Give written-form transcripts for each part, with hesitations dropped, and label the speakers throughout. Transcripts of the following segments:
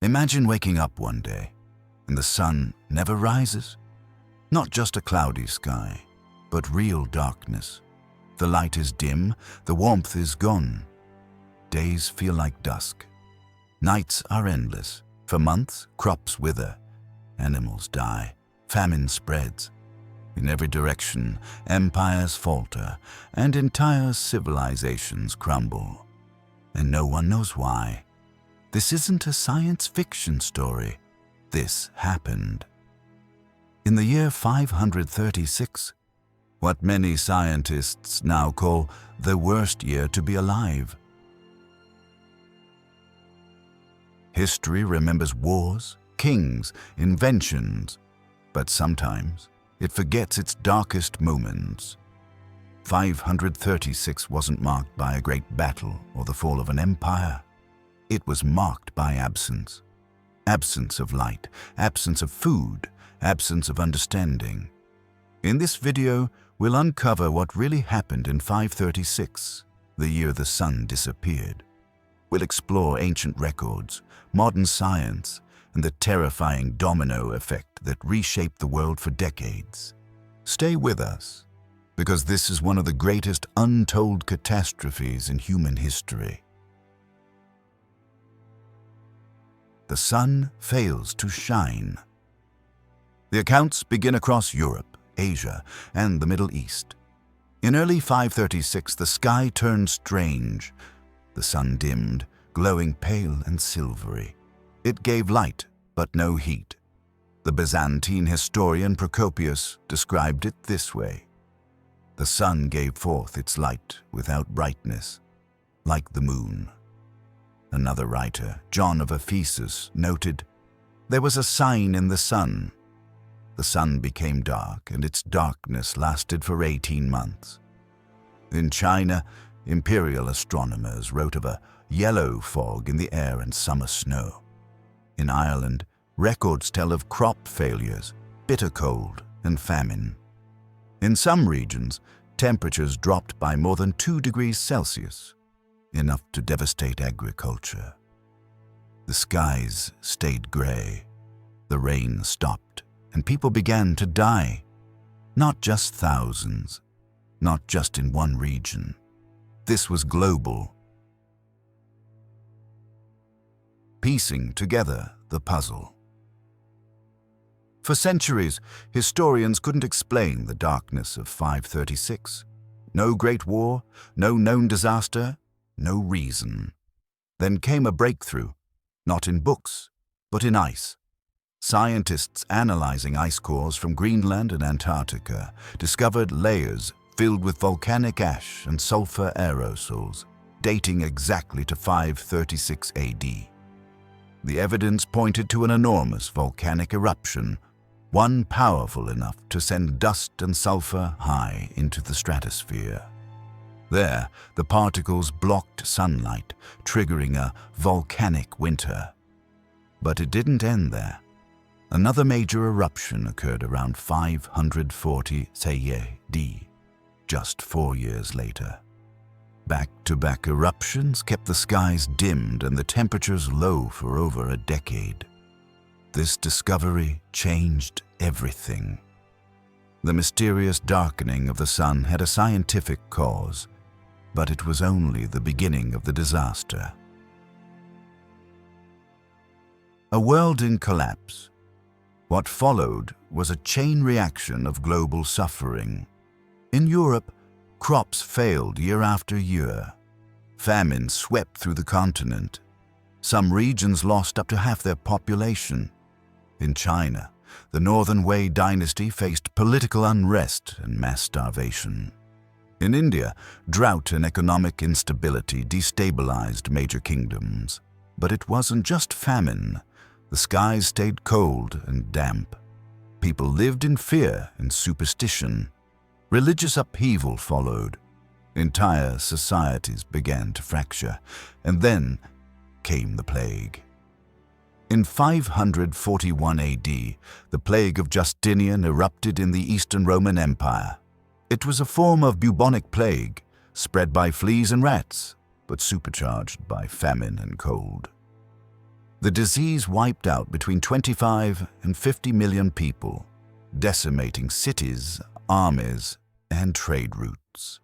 Speaker 1: Imagine waking up one day and the sun never rises. Not just a cloudy sky, but real darkness. The light is dim, the warmth is gone. Days feel like dusk. Nights are endless. For months, crops wither, animals die, famine spreads. In every direction, empires falter, and entire civilizations crumble. And no one knows why. This isn't a science fiction story. This happened. In the year 536, what many scientists now call the worst year to be alive. History remembers wars, kings, inventions, but sometimes it forgets its darkest moments. 536 wasn't marked by a great battle or the fall of an empire. It was marked by absence. Absence of light, absence of food, absence of understanding. In this video, we'll uncover what really happened in 536, the year the sun disappeared. We'll explore ancient records, modern science, and the terrifying domino effect that reshaped the world for decades. Stay with us, because this is one of the greatest untold catastrophes in human history. The sun fails to shine. The accounts begin across Europe, Asia, and the Middle East. In early 536, the sky turned strange. The sun dimmed, glowing pale and silvery. It gave light, but no heat. The Byzantine historian Procopius described it this way: the sun gave forth its light without brightness, like the moon. Another writer, John of Ephesus, noted, "There was a sign in the sun. The sun became dark, and its darkness lasted for 18 months. In China, imperial astronomers wrote of a yellow fog in the air and summer snow. In Ireland, records tell of crop failures, bitter cold, and famine. In some regions, temperatures dropped by more than 2 degrees Celsius, enough to devastate agriculture. The skies stayed gray, the rain stopped, and people began to die. Not just thousands, not just in one region. This was global. Piecing together the puzzle. For centuries, historians couldn't explain the darkness of 536. No great war, no known disaster, no reason. Then came a breakthrough, not in books, but in ice. Scientists analyzing ice cores from Greenland and Antarctica discovered layers filled with volcanic ash and sulfur aerosols, dating exactly to 536 AD. The evidence pointed to an enormous volcanic eruption, one powerful enough to send dust and sulfur high into the stratosphere. There, the particles blocked sunlight, triggering a volcanic winter. But it didn't end there. Another major eruption occurred around 540 AD, just 4 years later. Back-to-back eruptions kept the skies dimmed and the temperatures low for over a decade. This discovery changed everything. The mysterious darkening of the sun had a scientific cause, but it was only the beginning of the disaster. A world in collapse. What followed was a chain reaction of global suffering. In Europe, crops failed year after year. Famine swept through the continent. Some regions lost up to half their population. In China, the Northern Wei dynasty faced political unrest and mass starvation. In India, drought and economic instability destabilized major kingdoms. But it wasn't just famine. The skies stayed cold and damp. People lived in fear and superstition. Religious upheaval followed. Entire societies began to fracture, and then came the plague. In 541 AD, the plague of Justinian erupted in the Eastern Roman Empire. It was a form of bubonic plague, spread by fleas and rats, but supercharged by famine and cold. The disease wiped out between 25 and 50 million people, decimating cities, armies, and trade routes.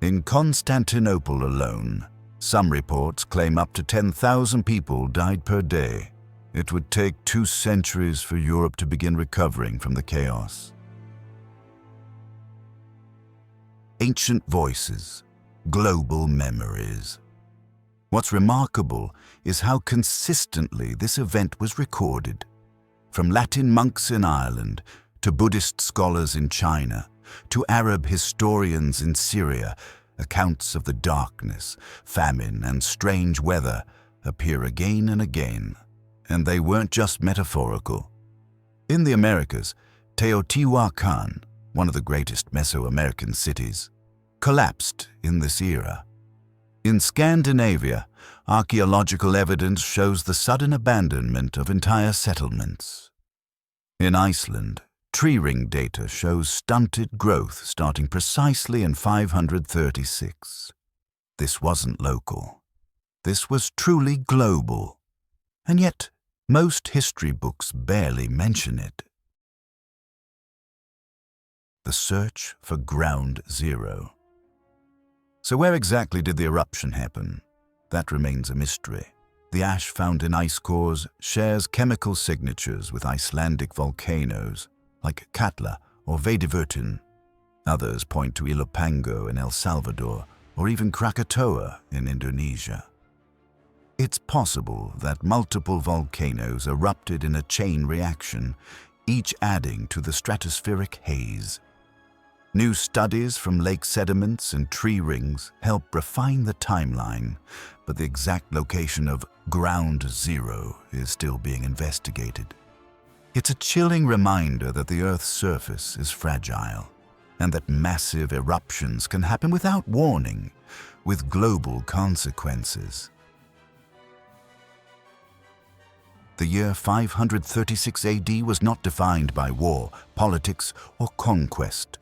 Speaker 1: In Constantinople alone, some reports claim up to 10,000 people died per day. It would take 2 centuries for Europe to begin recovering from the chaos. Ancient voices, global memories. What's remarkable is how consistently this event was recorded. From Latin monks in Ireland, to Buddhist scholars in China, to Arab historians in Syria, accounts of the darkness, famine, and strange weather appear again and again. And they weren't just metaphorical. In the Americas, Teotihuacan, one of the greatest Mesoamerican cities, collapsed in this era. In Scandinavia, archaeological evidence shows the sudden abandonment of entire settlements. In Iceland, tree ring data shows stunted growth starting precisely in 536. This wasn't local. This was truly global. And yet, most history books barely mention it. The search for ground zero. So where exactly did the eruption happen? That remains a mystery. The ash found in ice cores shares chemical signatures with Icelandic volcanoes, like Katla or Veiðivötn. Others point to Ilopango in El Salvador, or even Krakatoa in Indonesia. It's possible that multiple volcanoes erupted in a chain reaction, each adding to the stratospheric haze. New studies from lake sediments and tree rings help refine the timeline, but the exact location of ground zero is still being investigated. It's a chilling reminder that the Earth's surface is fragile, and that massive eruptions can happen without warning, with global consequences. The year 536 AD was not defined by war, politics, or conquest.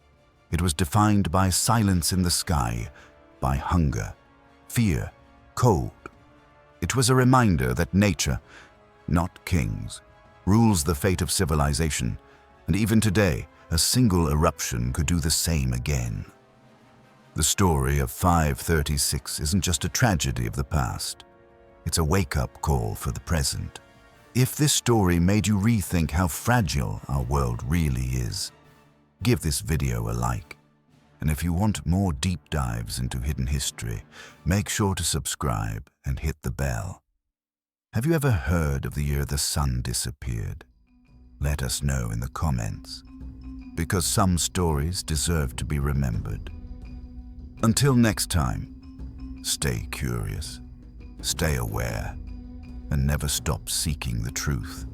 Speaker 1: It was defined by silence in the sky, by hunger, fear, cold. It was a reminder that nature, not kings, rules the fate of civilization, and even today, a single eruption could do the same again. The story of 536 isn't just a tragedy of the past. It's a wake-up call for the present. If this story made you rethink how fragile our world really is, give this video a like. And if you want more deep dives into hidden history, make sure to subscribe and hit the bell. Have you ever heard of the year the sun disappeared? Let us know in the comments, because some stories deserve to be remembered. Until next time, stay curious, stay aware, and never stop seeking the truth.